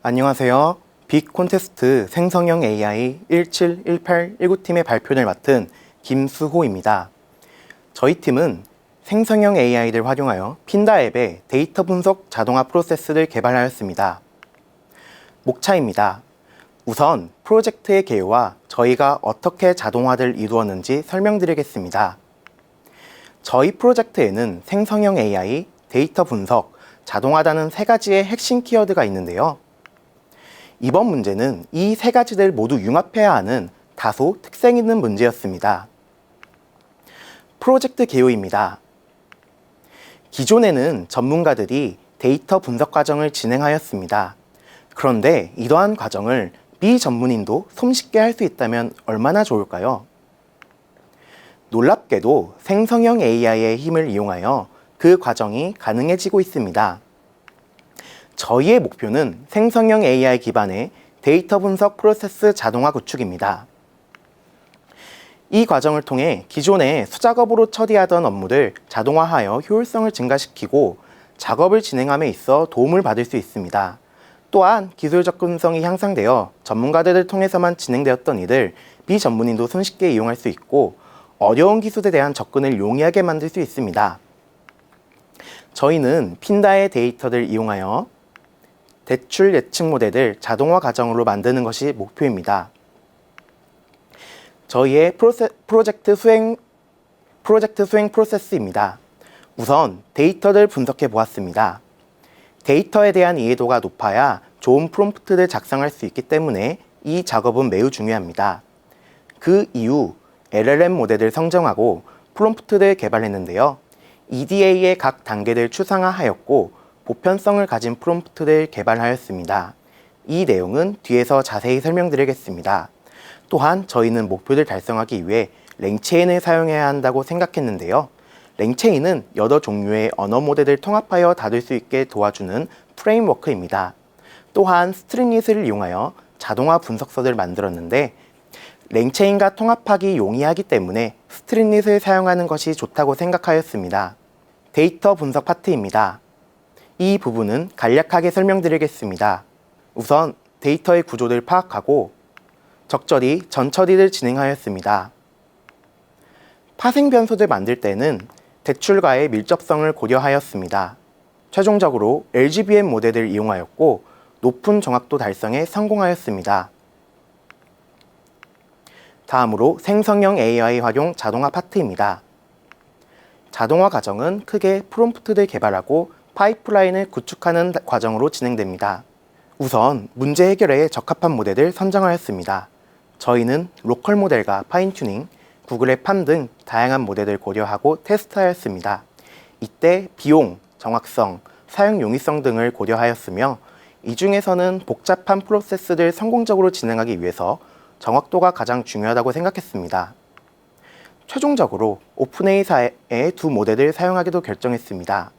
안녕하세요. 빅 콘테스트 생성형 AI 17, 18, 19팀의 발표를 맡은 김수호입니다. 저희 팀은 생성형 AI를 활용하여 핀다 앱의 데이터 분석 자동화 프로세스를 개발하였습니다. 목차입니다. 우선 프로젝트의 개요와 저희가 어떻게 자동화를 이루었는지 설명드리겠습니다. 저희 프로젝트에는 생성형 AI, 데이터 분석, 자동화라는 세 가지의 핵심 키워드가 있는데요. 이번 문제는 이 세 가지를 모두 융합해야 하는 다소 특색 있는 문제였습니다. 프로젝트 개요입니다. 기존에는 전문가들이 데이터 분석 과정을 진행하였습니다. 그런데 이러한 과정을 비전문인도 손쉽게 할 수 있다면 얼마나 좋을까요? 놀랍게도 생성형 AI의 힘을 이용하여 그 과정이 가능해지고 있습니다. 저희의 목표는 생성형 AI 기반의 데이터 분석 프로세스 자동화 구축입니다. 이 과정을 통해 기존의 수작업으로 처리하던 업무를 자동화하여 효율성을 증가시키고 작업을 진행함에 있어 도움을 받을 수 있습니다. 또한 기술 접근성이 향상되어 전문가들을 통해서만 진행되었던 일을 비전문인도 손쉽게 이용할 수 있고 어려운 기술에 대한 접근을 용이하게 만들 수 있습니다. 저희는 핀다의 데이터를 이용하여 대출 예측 모델을 자동화 과정으로 만드는 것이 목표입니다. 저희의 프로젝트 수행 프로세스입니다. 우선 데이터를 분석해 보았습니다. 데이터에 대한 이해도가 높아야 좋은 프롬프트를 작성할 수 있기 때문에 이 작업은 매우 중요합니다. 그 이후 LLM 모델을 성정하고 프롬프트를 개발했는데요. EDA의 각 단계를 추상화하였고 보편성을 가진 프롬프트를 개발하였습니다. 이 내용은 뒤에서 자세히 설명드리겠습니다. 또한 저희는 목표를 달성하기 위해 랭체인을 사용해야 한다고 생각했는데요. 랭체인은 여러 종류의 언어 모델을 통합하여 다룰 수 있게 도와주는 프레임워크입니다. 또한 스트링릿을 이용하여 자동화 분석서를 만들었는데 랭체인과 통합하기 용이하기 때문에 스트링릿을 사용하는 것이 좋다고 생각하였습니다. 데이터 분석 파트입니다. 이 부분은 간략하게 설명드리겠습니다. 우선 데이터의 구조를 파악하고 적절히 전처리를 진행하였습니다. 파생 변수를 만들 때는 대출과의 밀접성을 고려하였습니다. 최종적으로 LGBM 모델을 이용하였고 높은 정확도 달성에 성공하였습니다. 다음으로 생성형 AI 활용 자동화 파트입니다. 자동화 과정은 크게 프롬프트를 개발하고 파이프라인을 구축하는 과정으로 진행됩니다. 우선 문제 해결에 적합한 모델을 선정하였습니다. 저희는 로컬 모델과 파인튜닝, 구글의 팜 등 다양한 모델을 고려하고 테스트하였습니다. 이때 비용, 정확성, 사용 용이성 등을 고려하였으며 이 중에서는 복잡한 프로세스를 성공적으로 진행하기 위해서 정확도가 가장 중요하다고 생각했습니다. 최종적으로 오픈AI사의 두 모델을 사용하기도 결정했습니다.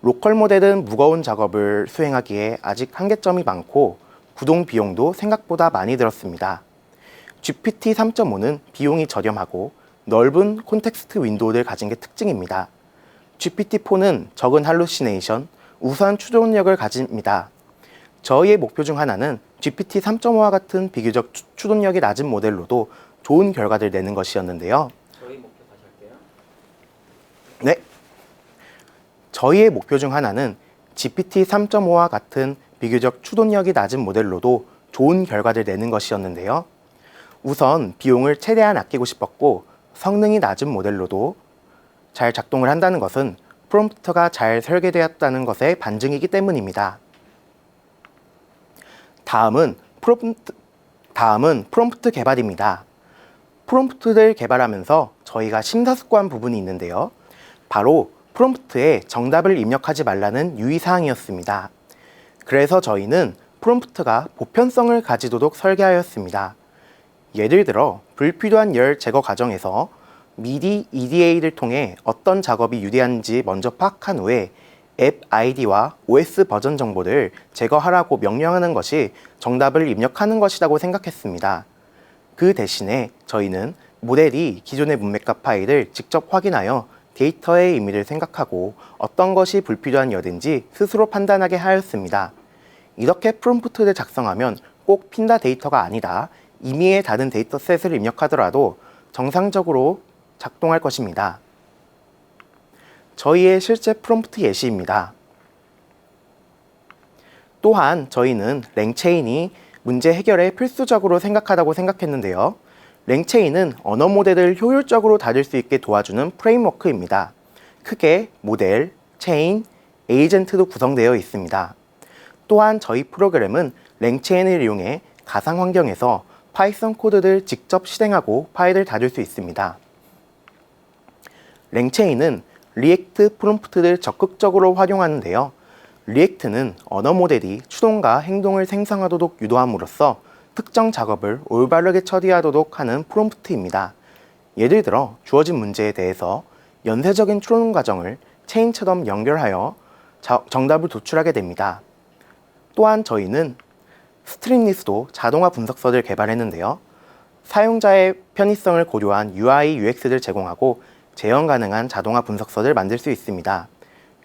로컬 모델은 무거운 작업을 수행하기에 아직 한계점이 많고 구동 비용도 생각보다 많이 들었습니다. GPT 3.5는 비용이 저렴하고 넓은 콘텍스트 윈도우를 가진 게 특징입니다. GPT-4는 적은 할루시네이션, 우수한 추론력을 가집니다. 저희의 목표 중 하나는 GPT 3.5와 같은 비교적 추론력이 낮은 모델로도 좋은 결과를 내는 것이었는데요. 저희 목표 다시 할게요. 네. 저희의 목표 중 하나는 GPT 3.5와 같은 비교적 추론력이 낮은 모델로도 좋은 결과를 내는 것이었는데요. 우선 비용을 최대한 아끼고 싶었고 성능이 낮은 모델로도 잘 작동을 한다는 것은 프롬프트가 잘 설계되었다는 것의 반증이기 때문입니다. 다음은 프롬프트 개발입니다. 프롬프트를 개발하면서 저희가 심사숙고한 부분이 있는데요. 바로 프롬프트에 정답을 입력하지 말라는 유의사항이었습니다. 그래서 저희는 프롬프트가 보편성을 가지도록 설계하였습니다. 예를 들어 불필요한 열 제거 과정에서 미리 EDA를 통해 어떤 작업이 유리한지 먼저 파악한 후에 앱 아이디와 OS 버전 정보를 제거하라고 명령하는 것이 정답을 입력하는 것이라고 생각했습니다. 그 대신에 저희는 모델이 기존의 문맥과 파일을 직접 확인하여 데이터의 의미를 생각하고 어떤 것이 불필요한 여든지 스스로 판단하게 하였습니다. 이렇게 프롬프트를 작성하면 꼭 핀다 데이터가 아니다. 임의의 다른 데이터셋을 입력하더라도 정상적으로 작동할 것입니다. 저희의 실제 프롬프트 예시입니다. 또한 저희는 랭체인이 문제 해결에 필수적으로 생각하다고 생각했는데요. 랭체인은 언어 모델을 효율적으로 다룰 수 있게 도와주는 프레임워크입니다. 크게 모델, 체인, 에이전트로 구성되어 있습니다. 또한 저희 프로그램은 랭체인을 이용해 가상 환경에서 파이썬 코드를 직접 실행하고 파일을 다룰 수 있습니다. 랭체인은 리액트 프롬프트를 적극적으로 활용하는데요. 리액트는 언어 모델이 추론과 행동을 생성하도록 유도함으로써 특정 작업을 올바르게 처리하도록 하는 프롬프트입니다. 예를 들어 주어진 문제에 대해서 연쇄적인 추론 과정을 체인처럼 연결하여 정답을 도출하게 됩니다. 또한 저희는 스트림리스도 자동화 분석서를 개발했는데요. 사용자의 편의성을 고려한 UI, UX를 제공하고 재현 가능한 자동화 분석서를 만들 수 있습니다.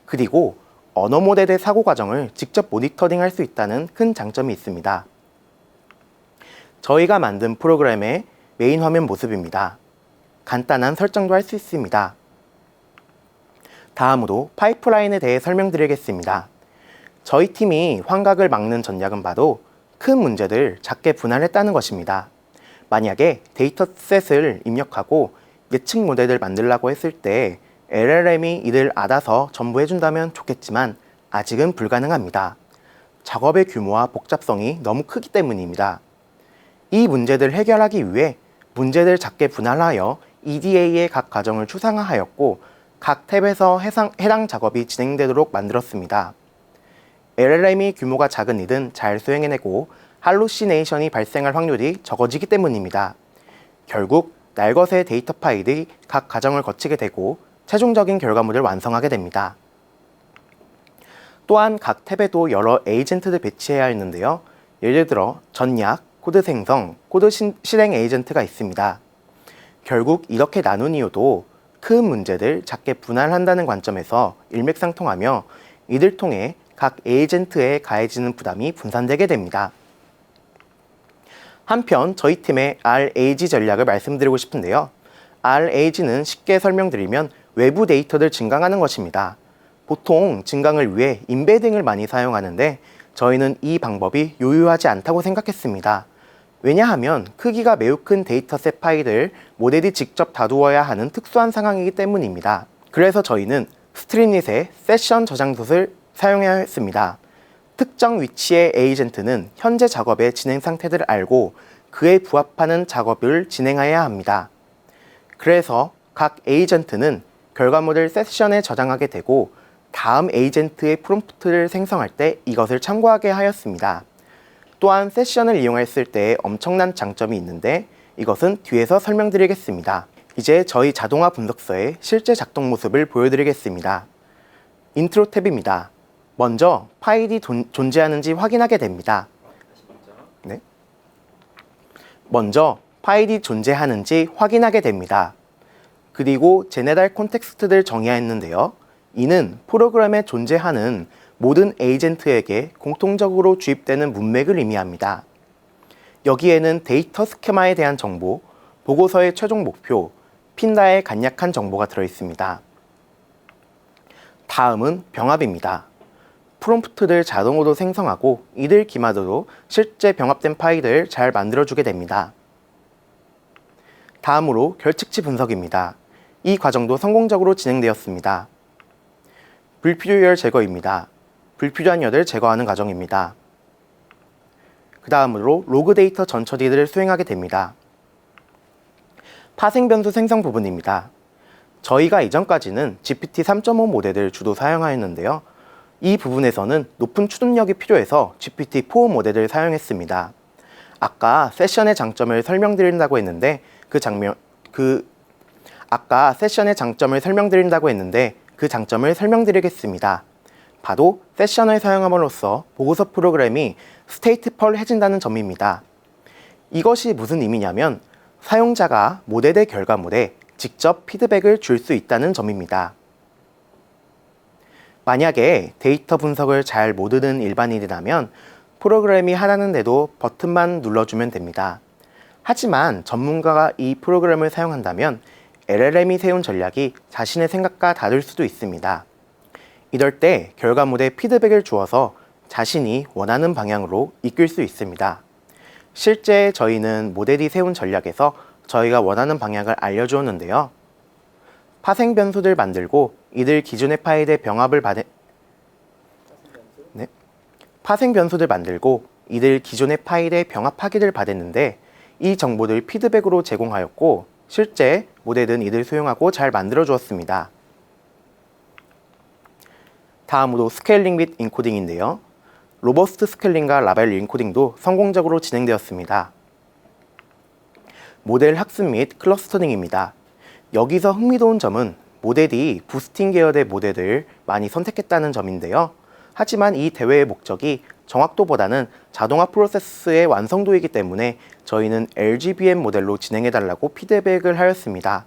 그리고 언어 모델의 사고 과정을 직접 모니터링할 수 있다는 큰 장점이 있습니다. 저희가 만든 프로그램의 메인 화면 모습입니다. 간단한 설정도 할 수 있습니다. 다음으로 파이프라인에 대해 설명드리겠습니다. 저희 팀이 환각을 막는 전략은 바로 큰 문제를 작게 분할했다는 것입니다. 만약에 데이터셋을 입력하고 예측 모델을 만들려고 했을 때 LLM이 이를 알아서 전부 해준다면 좋겠지만 아직은 불가능합니다. 작업의 규모와 복잡성이 너무 크기 때문입니다. 이 문제들을 해결하기 위해 문제를 작게 분할하여 EDA의 각 과정을 추상화하였고 각 탭에서 해당 작업이 진행되도록 만들었습니다. LLM이 규모가 작은 일은 잘 수행해내고 할루시네이션이 발생할 확률이 적어지기 때문입니다. 결국 날것의 데이터 파일이 각 과정을 거치게 되고 최종적인 결과물을 완성하게 됩니다. 또한 각 탭에도 여러 에이전트를 배치해야 했는데요. 예를 들어 전략, 코드 생성, 코드 실행 에이전트가 있습니다. 결국 이렇게 나눈 이유도 큰 문제를 작게 분할한다는 관점에서 일맥상통하며 이들 통해 각 에이전트에 가해지는 부담이 분산되게 됩니다. 한편 저희 팀의 RAG 전략을 말씀드리고 싶은데요. RAG는 쉽게 설명드리면 외부 데이터를 증강하는 것입니다. 보통 증강을 위해 임베딩을 많이 사용하는데 저희는 이 방법이 유효하지 않다고 생각했습니다. 왜냐하면 크기가 매우 큰 데이터셋 파일을 모델이 직접 다루어야 하는 특수한 상황이기 때문입니다. 그래서 저희는 스트림릿의 세션 저장소를 사용해야 했습니다. 특정 위치의 에이전트는 현재 작업의 진행 상태를 알고 그에 부합하는 작업을 진행해야 합니다. 그래서 각 에이전트는 결과물을 세션에 저장하게 되고 다음 에이전트의 프롬프트를 생성할 때 이것을 참고하게 하였습니다. 또한 세션을 이용했을 때 엄청난 장점이 있는데 이것은 뒤에서 설명드리겠습니다. 이제 저희 자동화 분석서의 실제 작동 모습을 보여드리겠습니다. 인트로 탭입니다. 먼저 파일이 존재하는지 확인하게 됩니다. 네. 먼저 파일이 존재하는지 확인하게 됩니다. 그리고 제네럴 콘텍스트를 정의했는데요. 이는 프로그램에 존재하는 모든 에이전트에게 공통적으로 주입되는 문맥을 의미합니다. 여기에는 데이터 스케마에 대한 정보, 보고서의 최종 목표, 핀다의 간략한 정보가 들어있습니다. 다음은 병합입니다. 프롬프트를 자동으로 생성하고 이들 기반으로 실제 병합된 파일을 잘 만들어주게 됩니다. 다음으로 결측치 분석입니다. 이 과정도 성공적으로 진행되었습니다. 불필요열 제거입니다. 불필요한 열을 제거하는 과정입니다. 그 다음으로 로그 데이터 전 처리를 수행하게 됩니다. 파생 변수 생성 부분입니다. 저희가 이전까지는 GPT 3.5 모델을 주로 사용하였는데요. 이 부분에서는 높은 추론력이 필요해서 GPT 4 모델을 사용했습니다. 아까 세션의 장점을 설명드린다고 했는데 그 장점을 설명드리겠습니다. 바로 세션을 사용함으로써 보고서 프로그램이 스테이트펄해진다는 점입니다. 이것이 무슨 의미냐면 사용자가 모델의 결과물에 직접 피드백을 줄 수 있다는 점입니다. 만약에 데이터 분석을 잘 모르는 일반인이라면 프로그램이 하라는데도 버튼만 눌러주면 됩니다. 하지만 전문가가 이 프로그램을 사용한다면 LLM이 세운 전략이 자신의 생각과 다를 수도 있습니다. 이럴 때 결과물에 피드백을 주어서 자신이 원하는 방향으로 이끌 수 있습니다. 실제 저희는 모델이 세운 전략에서 저희가 원하는 방향을 알려주었는데요. 파생 변수들 만들고 이들 기존의 파일에 파생 변수들 만들고 이들 기존의 파일에 병합하기를 바랬는데 이 정보들 피드백으로 제공하였고 실제 모델은 이들 수용하고 잘 만들어 주었습니다. 다음으로 스케일링 및 인코딩인데요. 로버스트 스케일링과 라벨 인코딩도 성공적으로 진행되었습니다. 모델 학습 및 클러스터링입니다. 여기서 흥미로운 점은 모델이 부스팅 계열의 모델을 많이 선택했다는 점인데요. 하지만 이 대회의 목적이 정확도보다는 자동화 프로세스의 완성도이기 때문에 저희는 LGBM 모델로 진행해달라고 피드백을 하였습니다.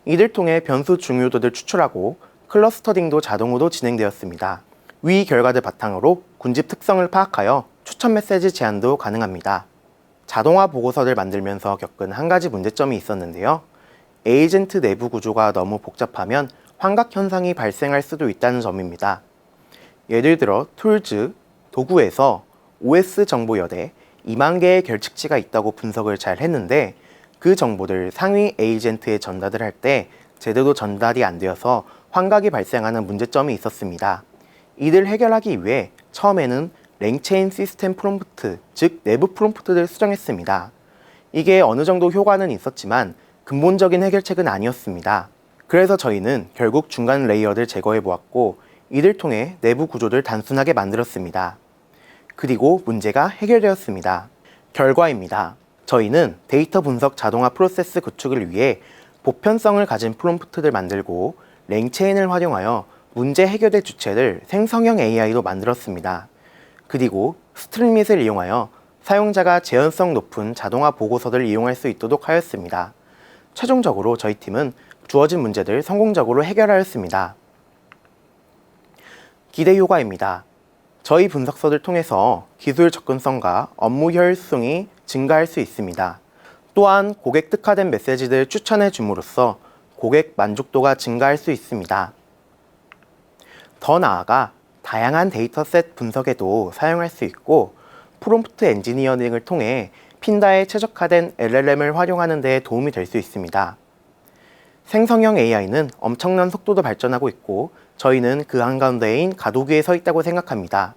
이를 통해 변수 중요도를 추출하고 클러스터링도 자동으로 진행되었습니다. 위 결과들 바탕으로 군집 특성을 파악하여 추천 메시지 제안도 가능합니다. 자동화 보고서를 만들면서 겪은 한 가지 문제점이 있었는데요. 에이전트 내부 구조가 너무 복잡하면 환각 현상이 발생할 수도 있다는 점입니다. 예를 들어 툴즈, 도구에서 OS 정보열에 2만 개의 결측지가 있다고 분석을 잘 했는데 그 정보를 상위 에이전트에 전달을 할 때 제대로 전달이 안 되어서 환각이 발생하는 문제점이 있었습니다. 이를 해결하기 위해 처음에는 랭체인 시스템 프롬프트, 즉 내부 프롬프트를 수정했습니다. 이게 어느 정도 효과는 있었지만 근본적인 해결책은 아니었습니다. 그래서 저희는 결국 중간 레이어를 제거해 보았고 이를 통해 내부 구조를 단순하게 만들었습니다. 그리고 문제가 해결되었습니다. 결과입니다. 저희는 데이터 분석 자동화 프로세스 구축을 위해 보편성을 가진 프롬프트를 만들고 랭체인을 활용하여 문제 해결의 주체를 생성형 AI로 만들었습니다. 그리고 스트림밋을 이용하여 사용자가 재현성 높은 자동화 보고서를 이용할 수 있도록 하였습니다. 최종적으로 저희 팀은 주어진 문제를 성공적으로 해결하였습니다. 기대 효과입니다. 저희 분석서를 통해서 기술 접근성과 업무 효율성이 증가할 수 있습니다. 또한 고객 특화된 메시지를 추천해 줌으로써 고객 만족도가 증가할 수 있습니다. 더 나아가 다양한 데이터셋 분석에도 사용할 수 있고 프롬프트 엔지니어링을 통해 핀다에 최적화된 LLM을 활용하는 데 도움이 될 수 있습니다. 생성형 AI는 엄청난 속도로 발전하고 있고 저희는 그 한가운데인 가도기에 서 있다고 생각합니다.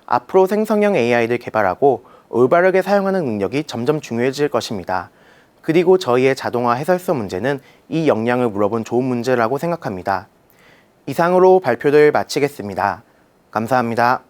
앞으로 생성형 AI를 개발하고 올바르게 사용하는 능력이 점점 중요해질 것입니다. 그리고 저희의 자동화 해설서 문제는 이 역량을 물어본 좋은 문제라고 생각합니다. 이상으로 발표를 마치겠습니다. 감사합니다.